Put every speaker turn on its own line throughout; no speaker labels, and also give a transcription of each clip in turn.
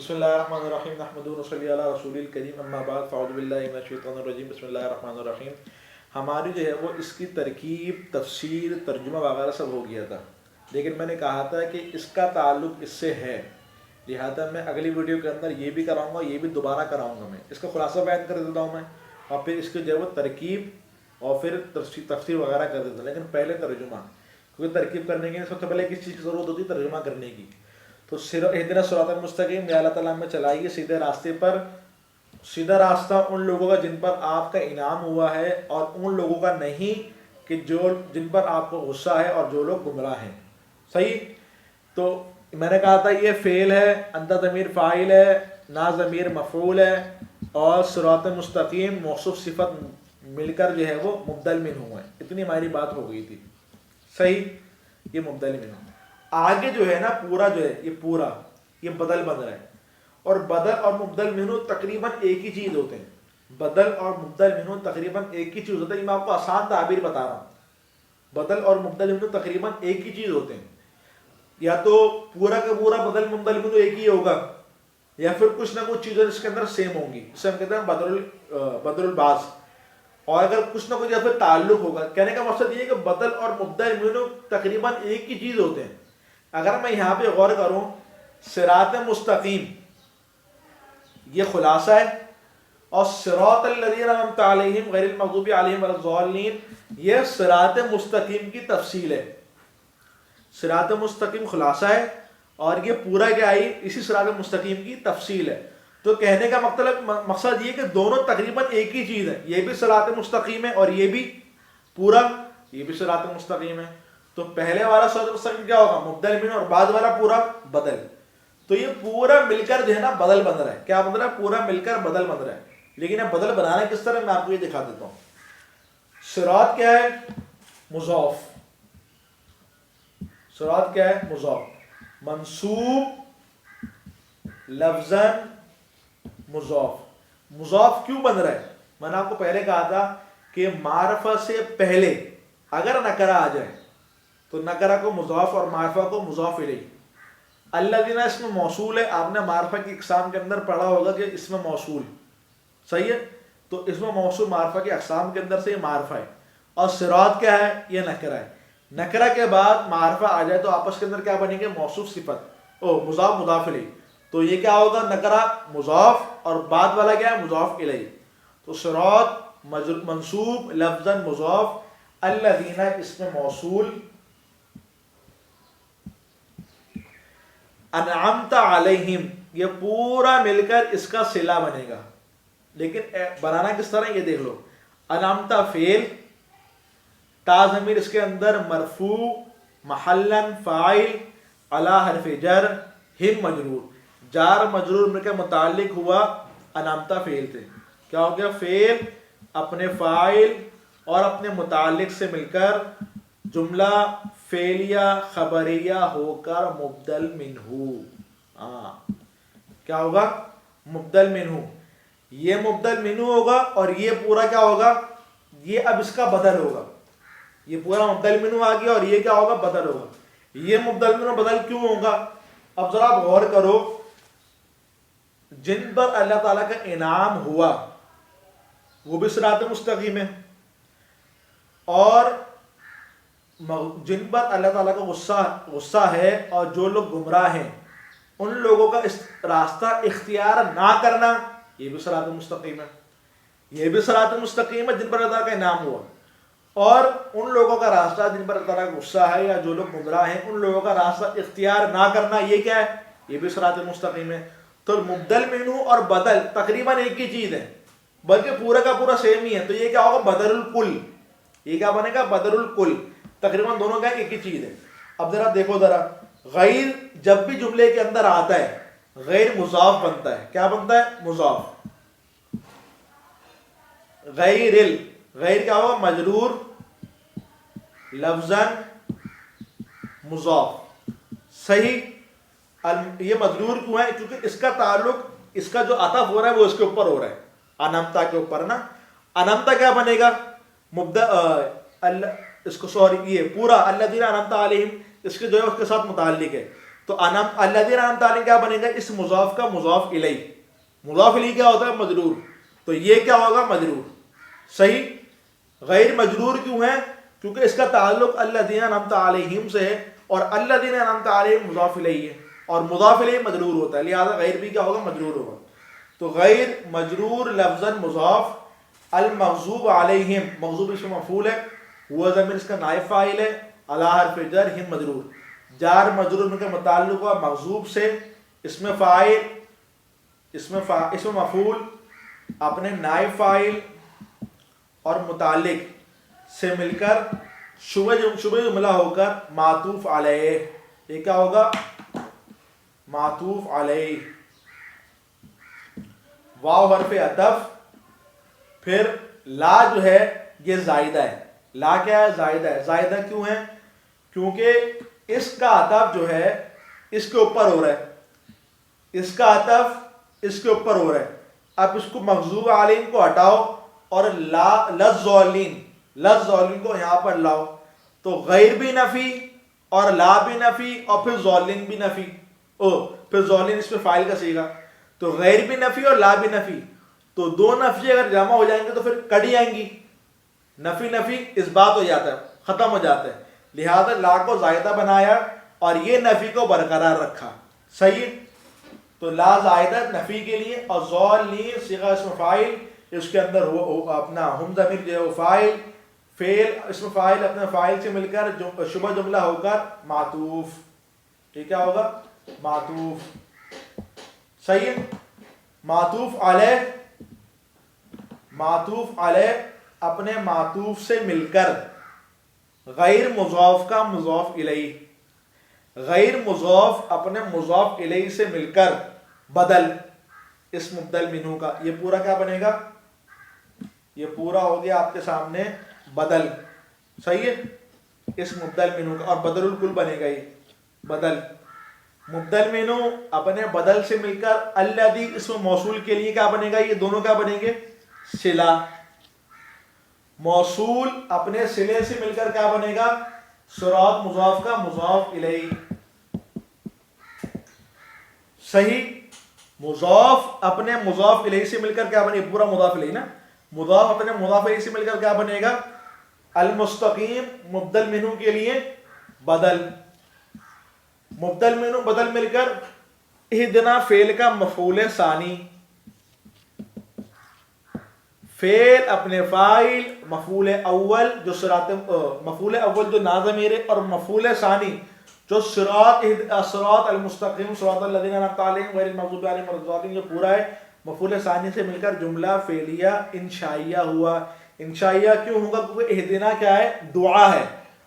بسم اللہ الرحمن الرحیم نحمدہ ونصلی علی رسول الکریم اما بعد فاعوذ باللہ من الشیطان الرجیم بسم اللہ الرحمن الرحیم. ہماری جو ہے وہ اس کی ترکیب تفسیر ترجمہ وغیرہ سب ہو گیا تھا، لیکن میں نے کہا تھا کہ اس کا تعلق اس سے ہے، لہٰذا میں اگلی ویڈیو کے اندر یہ بھی کراؤں گا، یہ بھی دوبارہ کراؤں گا. میں اس کا خلاصہ بیان کر دیتا ہوں میں، اور پھر اس کی جو ہے وہ ترکیب اور پھر تفسیر وغیرہ کر دیتا ہوں. لیکن پہلے ترجمہ، کیونکہ ترکیب کرنے کے سب سے پہلے کس چیز کی ضرورت ہوتی ہے؟ ترجمہ کرنے کی. تو اہدنا الصراط المستقیم، یا اللہ تعالیٰ میں چلائیے سیدھے راستے پر. سیدھا راستہ ان لوگوں کا جن پر آپ کا انعام ہوا ہے، اور ان لوگوں کا نہیں کہ جن پر آپ کو غصہ ہے اور جو لوگ گمراہ ہیں. صحیح؟ تو میں نے کہا تھا یہ فعل ہے، انت ضمیر فاعل ہے، نا ضمیر مفعول ہے، اور صراط مستقیم موصوف صفت مل کر جو ہے وہ مبدل منہ ہے. اتنی ہماری بات ہو گئی تھی. صحیح؟ یہ مبدل منہ. آگے جو ہے نا پورا جو ہے یہ بدل بن رہا ہے، اور بدل اور مبدل منہ تقریباً ایک ہی چیز ہوتے ہیں. بدل اور مبدل منہ تقریباً ایک ہی چیز ہوتا ہے. میں آپ کو آسان تعبیر بتا رہا ہوں. بدل اور مبدل منہ تقریباً ایک ہی چیز ہوتے ہیں. یا تو پورا کا پورا بدل مبدل منہ ایک ہی ہوگا، یا پھر کچھ نہ کچھ چیزیں اس کے اندر سیم ہوں گی، اسے ہم کہتے ہیں بدل الباس. اور اگر کچھ نہ کچھ یا پھر تعلق ہوگا. کہنے کا مقصد یہ ہے کہ بدل اور مبدل منہ تقریباً ایک ہی چیز ہوتے ہیں. اگر میں یہاں پہ غور کروں، صراط مستقیم یہ خلاصہ ہے، اور صراط الذین انعمت علیہم غیر المغضوب علیہم ولا الضالین یہ صراط مستقیم کی تفصیل ہے. صراط مستقیم خلاصہ ہے، اور یہ پورا کیا ہے؟ اسی صراط مستقیم کی تفصیل ہے. تو کہنے کا مقصد یہ کہ دونوں تقریباً ایک ہی چیز ہے. یہ بھی صراط مستقیم ہے، اور یہ بھی پورا یہ بھی صراط مستقیم ہے. تو پہلے والا صراط مستقیم کیا ہوگا؟ مبدل منہ، اور بعد والا پورا بدل. تو یہ پورا مل کر جو ہے نا بدل بن رہا ہے. کیا بن رہا ہے؟ پورا مل کر بدل بن رہا ہے. لیکن اب بدل بنانا کس طرح، میں آپ کو یہ دکھا دیتا ہوں. صراط کیا ہے؟ مضاف. صراط کیا ہے؟ مضاف. منصوب لفظاً مضاف. مضاف کیوں بن رہا ہے؟ میں نے آپ کو پہلے کہا تھا کہ معرفہ سے پہلے اگر نکرہ آ جائے تو نکرہ کو مضاف اور معرفہ کو مضاف الیہ. الذین اسم موصول ہے. آپ نے معرفہ کی اقسام کے اندر پڑھا ہوگا کہ اسم موصول. صحیح ہے؟ تو اسم موصول معرفہ کی اقسام کے اندر سے یہ معرفہ ہے. اور صراط کیا ہے؟ یہ نکرہ ہے. نکرہ کے بعد معرفہ آ جائے تو آپس کے اندر کیا بنیں گے؟ موصوف صفت، مضاف مضاف الیہ. تو یہ کیا ہوگا؟ نکرہ مضاف، اور بعد والا کیا ہے؟ مضاف الیہ. تو صراط منصوب لفظاً مضاف، الذین اسم موصول، انعمت علیہم یہ پورا مل کر اس کا صلہ بنے گا. لیکن بنانا کس طرح یہ دیکھ لو. انعمت فعل، تا ضمیر اس کے اندر مرفوع محلاً فاعل، علی حرف جر، ہم مجرور. جار مجرور مل کر متعلق ہوا انعمت فعل سے. کیا ہو گیا؟ فعل اپنے فاعل اور اپنے متعلق سے مل کر جملہ فعلیہ خبریہ ہو کر مبدل منہ. کیا ہوگا؟ مبدل منہ. یہ مبدل منہ ہوگا، اور یہ پورا کیا ہوگا؟ یہ اب اس کا بدل ہوگا. یہ پورا مبدل منہ آ گیا، اور یہ کیا ہوگا؟ بدل ہوگا. یہ مبدل منہ بدل کیوں ہوگا؟ اب ذرا آپ غور کرو. جن پر اللہ تعالیٰ کا انعام ہوا وہ بھی صراط مستقیم ہے، اور جن پر اللہ تعالیٰ کا غصہ ہے اور جو لوگ گمراہ ہیں ان لوگوں کا اس راستہ اختیار نہ کرنا یہ بھی صراط مستقیم ہے. یہ بھی صراط مستقیم ہے جن پر اللہ تعالیٰ کا انعام ہوا. اور ان لوگوں کا راستہ جن پر اللہ تعالیٰ کا غصہ ہے یا جو لوگ گمراہ ہیں ان لوگوں کا راستہ اختیار نہ کرنا یہ کیا ہے؟ یہ بھی صراط مستقیم ہے. تو مبدل منہ اور بدل تقریباً ایک ہی چیز ہے، بلکہ پورا کا پورا سیم ہی ہے. تو یہ کیا ہوگا؟ بدل الکل. یہ کیا بنے گا؟ بدل الکل. تقریباً دونوں کا ایک ہی چیز ہے. اب ذرا دیکھو ذرا، غیر جب بھی جملے کے اندر آتا ہے غیر مضاف بنتا ہے. کیا بنتا ہے؟ مضاف. غیر کیا ہوگا؟ مجرور لفظاً مضاف. صحیح. یہ مجرور کیوں ہے؟ کیونکہ اس کا تعلق، اس کا جو عطف ہو رہا ہے وہ اس کے اوپر ہو رہا ہے، انمتا کے اوپر نا. انمتا کیا بنے گا؟ اس کو سوری یہ پورا الذین انعمت علیہم اس کے جو ہے اس کے ساتھ متعلق ہے. تو الذین انعمت علیہم کیا بنے گا؟ اس مضاف کا مضاف الیہ. مضاف الیہ کیا ہوتا ہے؟ مجرور. تو یہ کیا ہوگا؟ مجرور. صحیح. غیر مجرور کیوں ہے؟ کیونکہ اس کا تعلق الذین انعمت علیہم سے ہے اور الذین انعمت علیہم مضاف الیہ ہے اور مضاف الیہ مجرور ہوتا ہے، لہذا غیر بھی کیا ہوگا؟ مجرور ہوگا. تو غیر مجرور لفظاً مضاف. المغضوب علیہم مغضوب اسم مفعول ہے، ہوا ضمیر اس کا نائب فاعل ہے، علی حرف جر ہم مجرور. جار مجرور ان کا متعلق ہوا مغضوب سے، اسم فاعل اسم مفعول اپنے نائب فاعل اور متعلق سے مل کر شبہ جملہ ہو کر معطوف علیہ. یہ کیا ہوگا؟ معطوف علیہ. واو حرف عطف. پھر لا جو ہے یہ زائدہ ہے. لا کیا ہے؟ زائدہ ہے. زائدہ کیوں ہے؟ کیونکہ اس کا عطف جو ہے اس کے اوپر ہو رہا ہے. اس کا عطف اس کے اوپر ہو رہا ہے. اب اس کو مغضوب علیہم کو ہٹاؤ اور لظالین کو یہاں پر لاؤ تو غیر بھی نفی اور لا بھی نفی اور پھر ظالین بھی نفی. پھر ظالین اس میں فاعل کا صیغہ. تو غیر بھی نفی اور لا بھی نفی. تو دو نفی اگر جمع ہو جائیں گے تو پھر کٹ جائیں گی. نفی نفی اس بات ہو جاتا ہے، ختم ہو جاتا ہے. لہذا لا کو زائدہ بنایا اور یہ نفی کو برقرار رکھا. صحیح. تو لا زائدہ نفی کے لیے اور ظالین صیغہ اسم فاعل، اس کے اندر اپنا ہم ضمیر جو ہے فاعل، فعل اسم فاعل اپنے فاعل سے مل کر شبہ جملہ ہو کر معطوف. یہ کیا ہوگا؟ معطوف. صحیح. معطوف علیہ اپنے معطوف سے مل کر غیر مضاف کا مضاف الیہ. غیر مضاف اپنے مضاف الیہ سے مل کر بدل اس مبدل منہ کا. یہ پورا کیا بنے گا؟ یہ پورا ہو گیا آپ کے سامنے بدل. صحیح ہے. اس مبدل منہ کا اور بدل الکل بنے گا. یہ بدل مبدل منہ اپنے بدل سے مل کر الذی اسم موصول کے لیے کیا بنے گا؟ یہ دونوں کیا بنیں گے؟ صلہ. موصول اپنے صلے سے مل کر کیا بنے گا؟ صراط مضاف کا مضاف الیہ. صحیح. مضاف اپنے مضاف الیہ سے مل کر کیا بنے گا؟ پورا مضاف الیہ نا. مضاف اپنے مضاف الیہ سے مل کر کیا بنے گا؟ المستقیم مبدل منہ کے لیے بدل. مبدل منہ بدل مل کر اہدنا فعل کا مفعول ثانی. فعل اپنے فاعل مفعول اول جو صراط مفعول اول جو ناضمیر ہے اور مفعول ثانی جو صراط المستقیم صراط الذین انعمت علیہم غیر المغضوب علیہم ولا الضالین جو پورا ہے مفعول ثانی سے مل کر جملہ فعلیہ انشائیہ ہوا. انشائیہ کیوں ہوگا؟ کیونکہ اہدنا کیا ہے؟ دعا ہے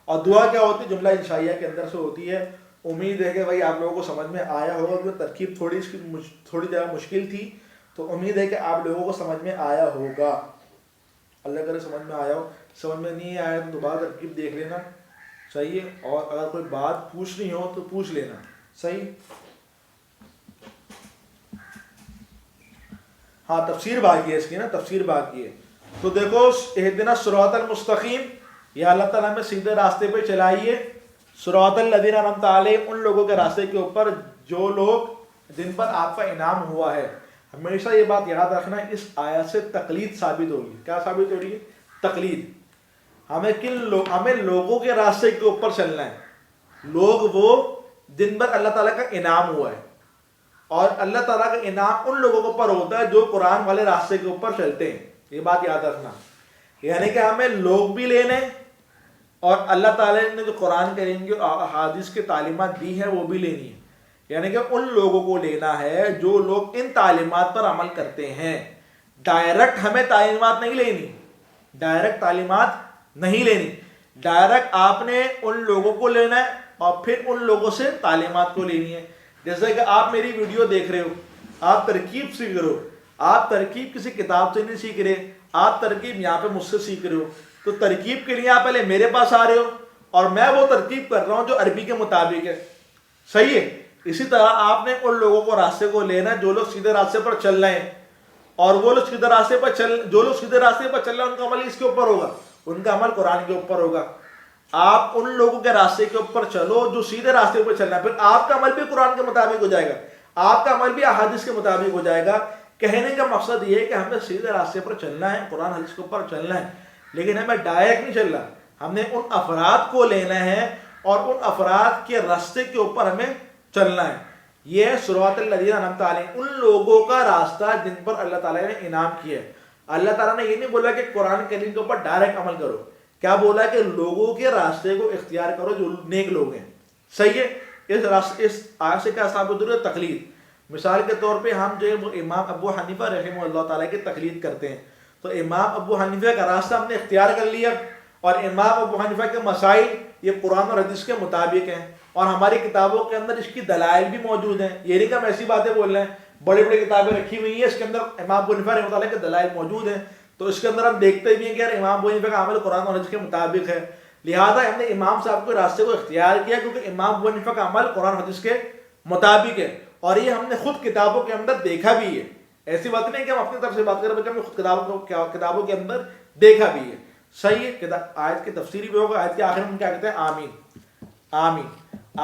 اور دعا کیا ہوتی ہے؟ جملہ انشائیہ کے اندر سے ہوتی ہے. امید ہے کہ بھائی آپ لوگوں کو سمجھ میں آیا ہوگا. کیونکہ ترکیب تھوڑی اس کی تھوڑی جگہ مشکل تھی تو امید ہے کہ آپ لوگوں کو سمجھ میں آیا ہوگا. اللہ کرے سمجھ میں آیا ہو. سمجھ میں نہیں آیا تو دوبارہ ترکیب دیکھ لینا. صحیح ہے. اور اگر کوئی بات پوچھنی ہو تو پوچھ لینا. صحیح. ہاں تفسیر باقی ہے اس کی نا، تفسیر باقی ہے. تو دیکھو اہدنا صراط المستقیم، یا اللہ تعالیٰ میں سیدھے راستے پہ چلائیے. صراط الذین انعمت علیہم ان لوگوں کے راستے کے اوپر جو لوگ جن پر آپ کا انعام ہوا ہے. ہمیشہ یہ بات یاد رکھنا اس آیت سے تقلید ثابت ہوگی. کیا ثابت ہو رہی ہے؟ تقلید. ہمیں لوگوں کے راستے کے اوپر چلنا ہے. لوگ وہ جن پر اللہ تعالیٰ کا انعام ہوا ہے اور اللہ تعالیٰ کا انعام ان لوگوں کے اوپر ہوتا ہے جو قرآن والے راستے کے اوپر چلتے ہیں. یہ بات یاد رکھنا. یعنی کہ ہمیں لوگ بھی لینے اور اللہ تعالیٰ نے جو قرآن کریم کی احادیث کی تعلیمات دی ہے وہ بھی لینی ہے. یعنی کہ ان لوگوں کو لینا ہے جو لوگ ان تعلیمات پر عمل کرتے ہیں. ڈائریکٹ ہمیں تعلیمات نہیں لینی. ڈائریکٹ تعلیمات نہیں لینی. ڈائریکٹ آپ نے ان لوگوں کو لینا ہے اور پھر ان لوگوں سے تعلیمات کو لینی ہے. جیسے کہ آپ میری ویڈیو دیکھ رہے ہو، آپ ترکیب سیکھ رہے ہو. آپ ترکیب کسی کتاب سے نہیں سیکھ رہے، آپ ترکیب یہاں پہ مجھ سے سیکھ رہے ہو. تو ترکیب کے لیے آپ پہلے میرے پاس آ رہے ہو اور میں وہ ترکیب کر رہا ہوں جو عربی کے مطابق ہے. صحیح ہے. اسی طرح آپ نے ان لوگوں کو راستے کو لینا جو لوگ سیدھے راستے پر چل رہے ہیں، اور وہ لوگ سیدھے راستے پر جو لوگ سیدھے راستے پر چل رہے ہیں ان کا عمل اس کے اوپر ہوگا، ان کا عمل قرآن کے اوپر ہوگا. آپ ان لوگوں کے راستے کے اوپر چلو جو سیدھے راستے پر چلنا ہے. پھر آپ کا عمل بھی قرآن کے مطابق ہو جائے گا, آپ کا عمل بھی احادیث کے مطابق ہو جائے گا. کہنے کا مقصد یہ ہے کہ ہمیں سیدھے راستے پر چلنا ہے, قرآن حدیث کے اوپر چلنا ہے, لیکن ہمیں ڈائریکٹ نہیں چلنا. ہم نے ان افراد کو لینا ہے اور ان افراد کے راستے کے اوپر ہمیں چلنا ہے. یہ صراط الذین انعمت علیہم, ان لوگوں کا راستہ جن پر اللہ تعالیٰ نے انعام کیا ہے. اللہ تعالیٰ نے یہ نہیں بولا کہ قرآن کریم کے اوپر ڈائریکٹ عمل کرو, کیا بولا کہ لوگوں کے راستے کو اختیار کرو جو نیک لوگ ہیں. صحیح ہے. اس آیت سے کیا ثابت ہو رہا ہے؟ تقلید. مثال کے طور پہ ہم جو ہے وہ امام ابو حنیفہ رحمہ اللہ تعالیٰ کی تقلید کرتے ہیں, تو امام ابو حنیفہ کا راستہ ہم نے اختیار کر لیا, اور امام ابو حنیفہ کے مسائل یہ قرآن اور حدیث کے مطابق ہیں, اور ہماری کتابوں کے اندر اس کی دلائل بھی موجود ہیں. یہ نہیں کہ ہم ایسی باتیں بول رہے ہیں, بڑی بڑی کتابیں رکھی ہوئی ہیں, اس کے اندر امام ابو حنیفہ رحمۃ اللہ کے دلائل موجود ہیں. تو اس کے اندر ہم دیکھتے بھی ہیں کہ یار امام ابو حنیفہ کا عمل قرآن اور حدیث کے مطابق ہے, لہٰذا ہم نے امام صاحب کے راستے کو اختیار کیا, کیونکہ امام ابو حنیفہ کا عمل قرآن اور حدیث کے مطابق ہے. اور یہ ہم نے خود کتابوں کے اندر دیکھا بھی ہے. ایسی بات نہیں کہ ہم اپنی طرف سے بات کر رہے ہیں, بلکہ ہم نے خود کتابوں کے اندر دیکھا بھی ہے. صحیح ہے. آیت کی تفسیری بھی ہوگا. آیت کے آخر میں ہم کیا کہتے ہیں؟ آمین. آمین.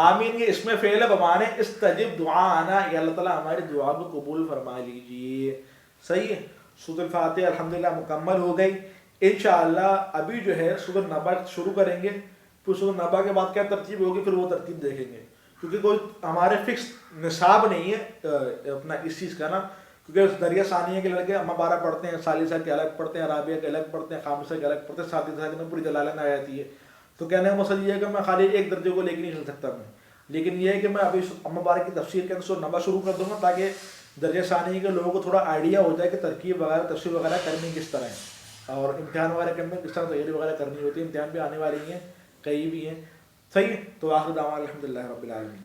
آمین یہ اس میں فعل بمانے استجب دعانا, یا اللہ تعالیٰ ہماری دعا کو قبول فرما لیجیے. صحیح ہے. سورۃ الفاتحہ الحمدللہ مکمل ہو گئی. انشاءاللہ ابھی جو ہے سورۃ نبا شروع کریں گے, پھر سورۃ نبا کے بعد کیا ترتیب ہوگی پھر وہ ترتیب دیکھیں گے, کیونکہ کوئی ہمارے فکس نصاب نہیں ہے اپنا اس چیز کا نا. کیونکہ دریا ثانیہ کے لڑکے اما 12 پڑھتے ہیں, ثالثہ کے الگ پڑھتے ہیں, رابعہ کے الگ پڑھتے ہیں, خامسہ کے الگ پڑھتے ہیں, سادسہ کے میں پوری جلالین آ جاتی ہے. تو کہنے کا مقصد یہ ہے کہ میں خالی ایک درجے کو لے کے نہیں چل سکتا میں, لیکن یہ ہے کہ میں ابھی اما 12 کی تفسیر کے اندر سورۃ نبا شروع کر دوں گا, تاکہ درجہ ثانیہ کے لوگوں کو تھوڑا آئیڈیا ہو جائے کہ ترکیب وغیرہ تفسیر وغیرہ کرنی کس طرح ہے, اور امتحان وغیرہ کے اندر کس طرح تیاری وغیرہ کرنی ہوتی ہے. امتحان بھی آنے والی ہیں, کئی بھی ہیں. صحیح ہے. تو آخر دعوانا الحمدللہ رب العالمین.